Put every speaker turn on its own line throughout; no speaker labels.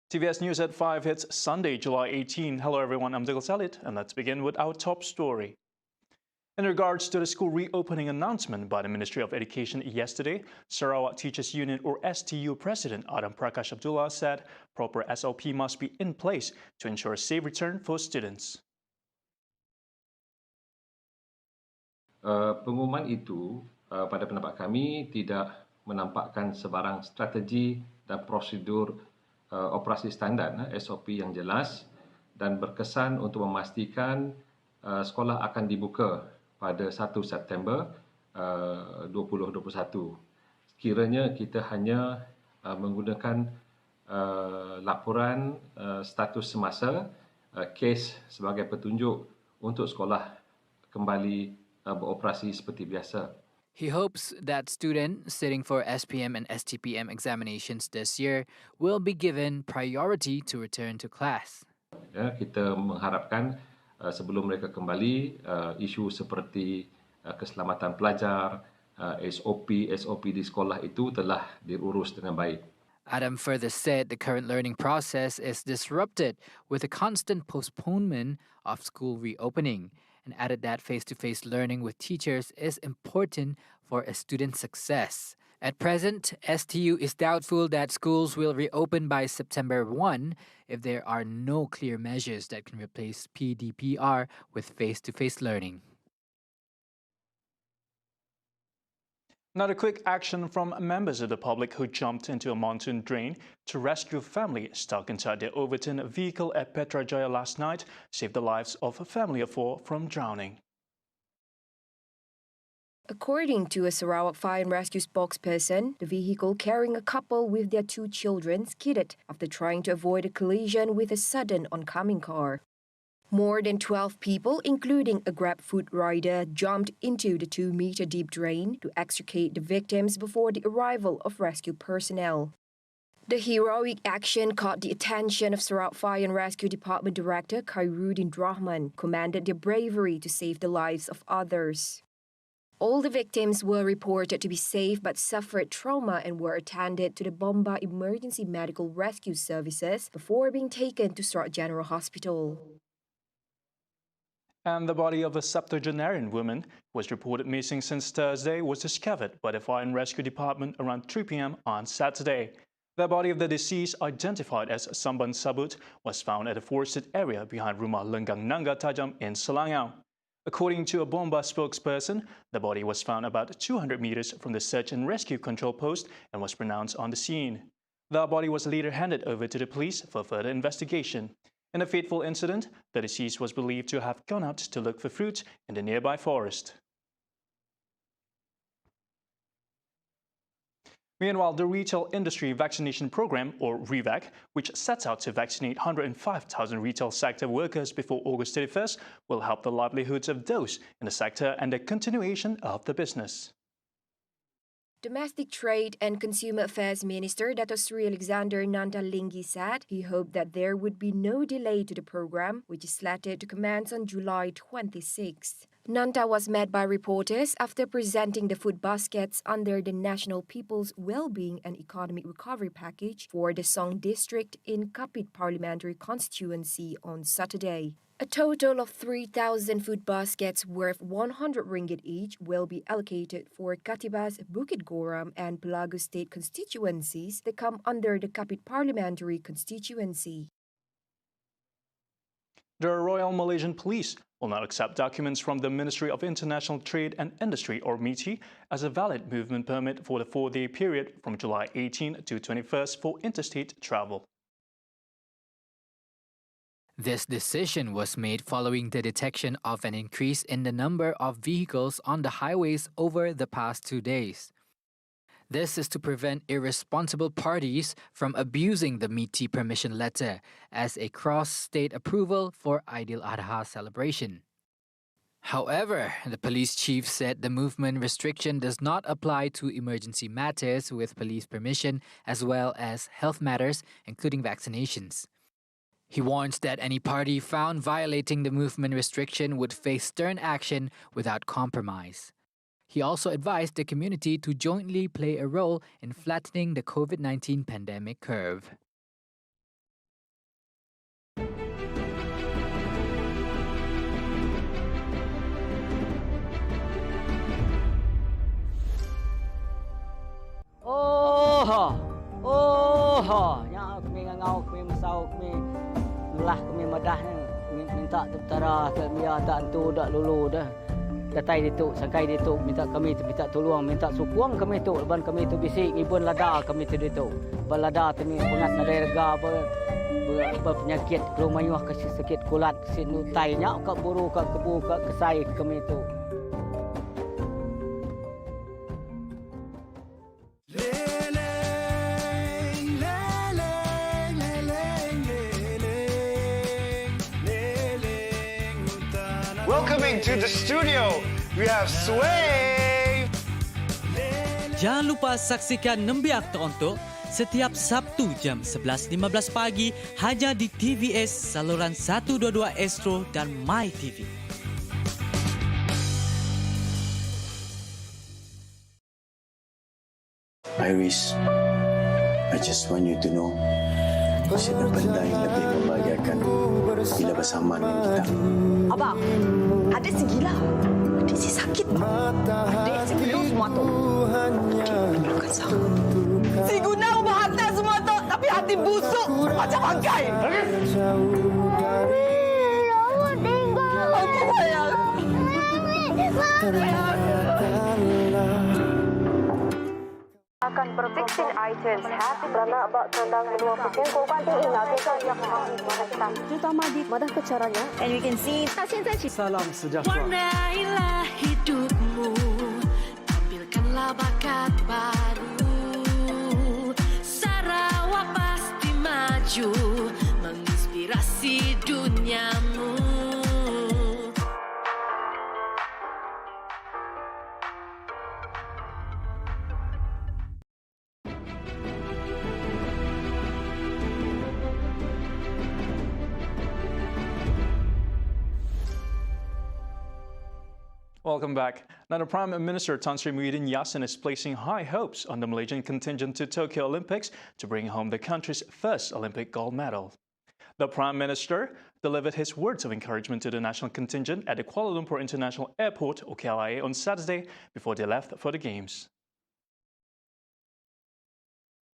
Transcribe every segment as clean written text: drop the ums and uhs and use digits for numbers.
TVS News at 5 hits Sunday, July 18. Hello everyone, I'm Diggle Salit, and let's begin with our top story. In regards to the school reopening announcement by the Ministry of Education yesterday, Sarawak Teachers Union or STU President Adam Prakash Abdullah said proper SOP must be in place to ensure a safe return for students.
Pengumuman itu pada pendapat kami tidak menampakkan sebarang strategi dan prosedur operasi standar SOP yang jelas dan berkesan untuk memastikan sekolah akan dibuka pada 1 September 2021. Sekiranya kita hanya menggunakan laporan status semasa kes sebagai petunjuk untuk sekolah kembali beroperasi seperti biasa.
He hopes that students sitting for SPM and STPM examinations this year will be given priority to return to class.
Ya, kita mengharapkan sebelum mereka kembali, isu seperti keselamatan pelajar, SOP di sekolah itu telah diurus dengan baik.
Adam further said the current learning process is disrupted with the constant postponement of school reopening, and added that face-to-face learning with teachers is important for a student's success. At present, STU is doubtful that schools will reopen by September 1 if there are no clear measures that can replace PDPR with face-to-face learning.
Another quick action from members of the public who jumped into a monsoon drain to rescue a family stuck inside their overturned vehicle at Petrajaya last night saved the lives of a family of 4 from drowning.
According to a Sarawak Fire and Rescue spokesperson, the vehicle carrying a couple with their 2 children skidded after trying to avoid a collision with a sudden oncoming car. More than 12 people, including a Grab food rider, jumped into the 2-meter-deep drain to extricate the victims before the arrival of rescue personnel. The heroic action caught the attention of Sarawak Fire and Rescue Department Director Khairuddin Rahman, commended their bravery to save the lives of others. All the victims were reported to be safe but suffered trauma and were attended to the Bomba Emergency Medical Rescue Services before being taken to Sarawak General Hospital.
And the body of a septuagenarian woman who was reported missing since Thursday was discovered by the Fire and Rescue Department around 3 p.m. on Saturday. The body of the deceased, identified as Samban Sabut, was found at a forested area behind Rumah Lenggang Nangga Tajam in Selangau. According to a Bomba spokesperson, the body was found about 200 meters from the search and rescue control post and was pronounced on the scene. The body was later handed over to the police for further investigation. In a fateful incident, the deceased was believed to have gone out to look for fruit in the nearby forest. Meanwhile, the Retail Industry Vaccination Program, or REVAC, which sets out to vaccinate 105,000 retail sector workers before August 31st, will help the livelihoods of those in the sector and the continuation of the business.
Domestic Trade and Consumer Affairs Minister Dato Sri Alexander Nanda Linggi said he hoped that there would be no delay to the program, which is slated to commence on July 26th. Nanda was met by reporters after presenting the food baskets under the National People's Wellbeing and Economic Recovery Package for the Song District in Kapit Parliamentary Constituency on Saturday. A total of 3,000 food baskets worth 100 ringgit each will be allocated for Katibas, Bukit Goram and Pelago state constituencies that come under the Kapit Parliamentary Constituency.
The Royal Malaysian Police will not accept documents from the Ministry of International Trade and Industry, or MITI, as a valid movement permit for the 4-day period from July 18 to 21st for interstate travel.
This decision was made following the detection of an increase in the number of vehicles on the highways over the past 2 days. This is to prevent irresponsible parties from abusing the MITI permission letter as a cross-state approval for Aidil Adha celebration. However, the police chief said the movement restriction does not apply to emergency matters with police permission as well as health matters, including vaccinations. He warns that any party found violating the movement restriction would face stern action without compromise. He also advised the community to jointly play a role in flattening the COVID-19 pandemic curve.
Yang kami ngau kami mesau kami lah kami madah minta tentara tak biar tak tu dak lulu dah. Datai dituk sangkai dituk minta kami tu minta tolong minta sukuang kami tu ban kami tu bisik ibun lada kami tu dituk. Ban lada tu ni pengat nadai rega penyakit kelumayuh ke sakit kulat sinu tainya ka buru ka kebu ka kesai kami tu.
Welcoming to the studio, we have Sway.
Jangan lupa saksikan Nembiak Toronto setiap Sabtu jam 11.15 pagi hanya di TVS saluran 122 Astro dan MyTV.
Iris, I just want you to know, siapa benda yang lebih membahagiakan bila bersama dengan kita.
Abang, adik si gila. Adik si sakit, bang. Adik si belum semua tu. Adik belumkan sahut. Si guna Mahathir semua tu, tapi hati busuk macam bangkai. Awak tinggal. Okey, sayang.
Akan berfixing items happy kerana abak tandang menua pukul kuanti ingat kita yang mahu
Terutama di madah kecaranya. And we can see.
Salam sejahtera.
Warnailah hidupmu, tampilkanlah bakat baru. Sarawak pasti maju, menginspirasi duniamu.
Welcome back. Now, the Prime Minister Tan Sri Muhyiddin Yassin is placing high hopes on the Malaysian contingent to Tokyo Olympics to bring home the country's first Olympic gold medal. The Prime Minister delivered his words of encouragement to the national contingent at the Kuala Lumpur International Airport, or KLIA, on Saturday before they left for the Games.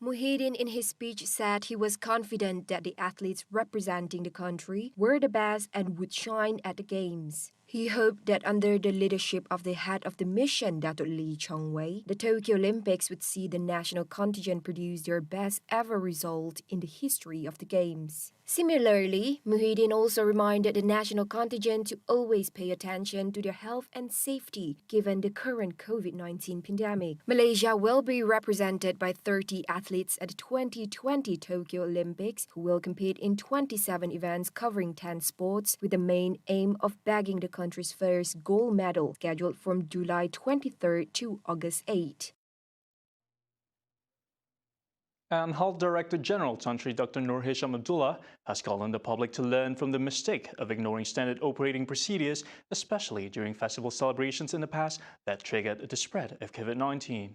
Muhyiddin in his speech said he was confident that the athletes representing the country were the best and would shine at the Games. He hoped that under the leadership of the head of the mission, Dato' Lee Chong-wei, the Tokyo Olympics would see the national contingent produce their best ever result in the history of the Games. Similarly, Muhyiddin also reminded the national contingent to always pay attention to their health and safety given the current COVID-19 pandemic. Malaysia will be represented by 30 athletes at the 2020 Tokyo Olympics who will compete in 27 events covering 10 sports with the main aim of bagging the country's first gold medal scheduled from July 23rd to August 8.
And Health Director General Tan Sri Dr. Nur Hisham Abdullah has called on the public to learn from the mistake of ignoring standard operating procedures, especially during festival celebrations in the past that triggered the spread of COVID-19.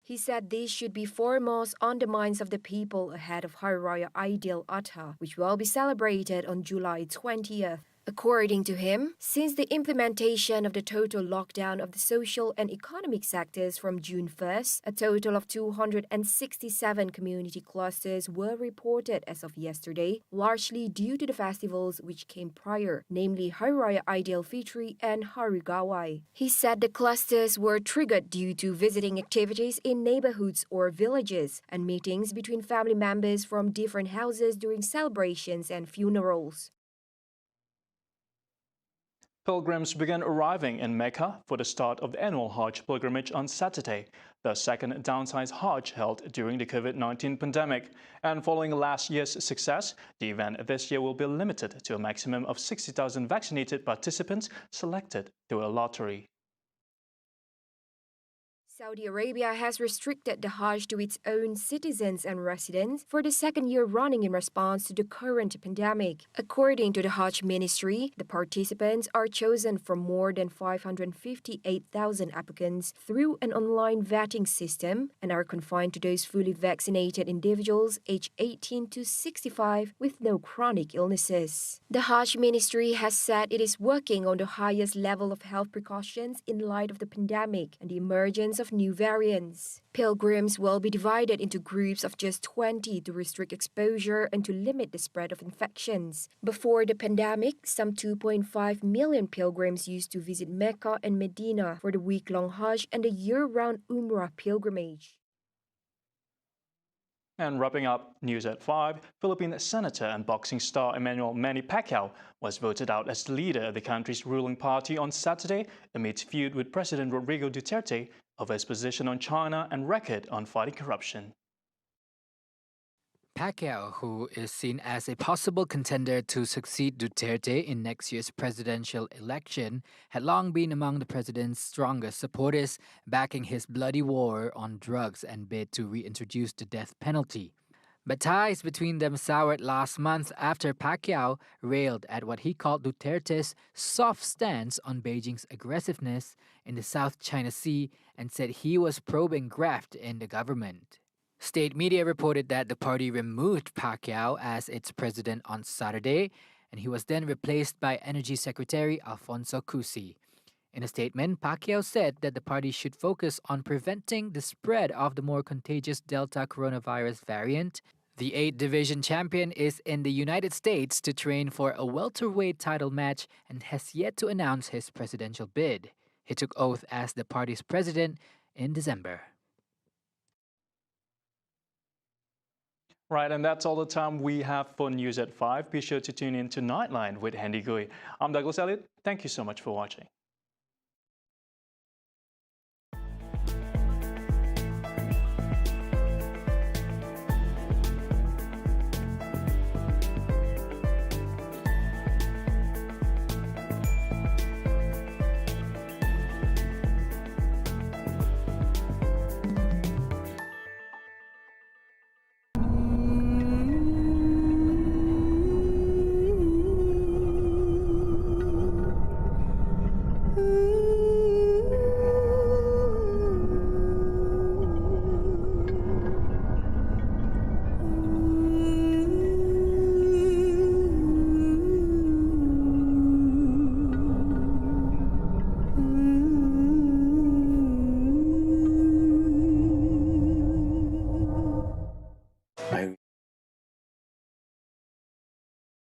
He said this should be foremost on the minds of the people ahead of Hari Raya Aidil Adha, which will be celebrated on July 20th. According to him, since the implementation of the total lockdown of the social and economic sectors from June 1st, a total of 267 community clusters were reported as of yesterday, largely due to the festivals which came prior, namely Hari Raya Aidilfitri and Hari Gawai. He said the clusters were triggered due to visiting activities in neighborhoods or villages and meetings between family members from different houses during celebrations and funerals.
Pilgrims began arriving in Mecca for the start of the annual Hajj pilgrimage on Saturday, the second downsized Hajj held during the COVID-19 pandemic. And following last year's success, the event this year will be limited to a maximum of 60,000 vaccinated participants selected through a lottery.
Saudi Arabia has restricted the Hajj to its own citizens and residents for the second year running in response to the current pandemic. According to the Hajj Ministry, the participants are chosen from more than 558,000 applicants through an online vetting system and are confined to those fully vaccinated individuals aged 18 to 65 with no chronic illnesses. The Hajj Ministry has said it is working on the highest level of health precautions in light of the pandemic and the emergence of new variants. Pilgrims will be divided into groups of just 20 to restrict exposure and to limit the spread of infections. Before the pandemic, some 2.5 million pilgrims used to visit Mecca and Medina for the week-long Hajj and the year-round Umrah pilgrimage.
And wrapping up news at 5, Philippine Senator and boxing star Emmanuel Manny Pacquiao was voted out as the leader of the country's ruling party on Saturday amid feud with President Rodrigo Duterte over his position on China and record on fighting corruption.
Pacquiao, who is seen as a possible contender to succeed Duterte in next year's presidential election, had long been among the president's strongest supporters, backing his bloody war on drugs and bid to reintroduce the death penalty. But ties between them soured last month after Pacquiao railed at what he called Duterte's soft stance on Beijing's aggressiveness in the South China Sea and said he was probing graft in the government. State media reported that the party removed Pacquiao as its president on Saturday, and he was then replaced by Energy Secretary Alfonso Cusi. In a statement, Pacquiao said that the party should focus on preventing the spread of the more contagious Delta coronavirus variant. The 8-division champion is in the United States to train for a welterweight title match and has yet to announce his presidential bid. He took oath as the party's president in December.
Right, and that's all the time we have for News at 5. Be sure to tune in to Nightline with Handy Gui. I'm Douglas Elliott. Thank you so much for watching.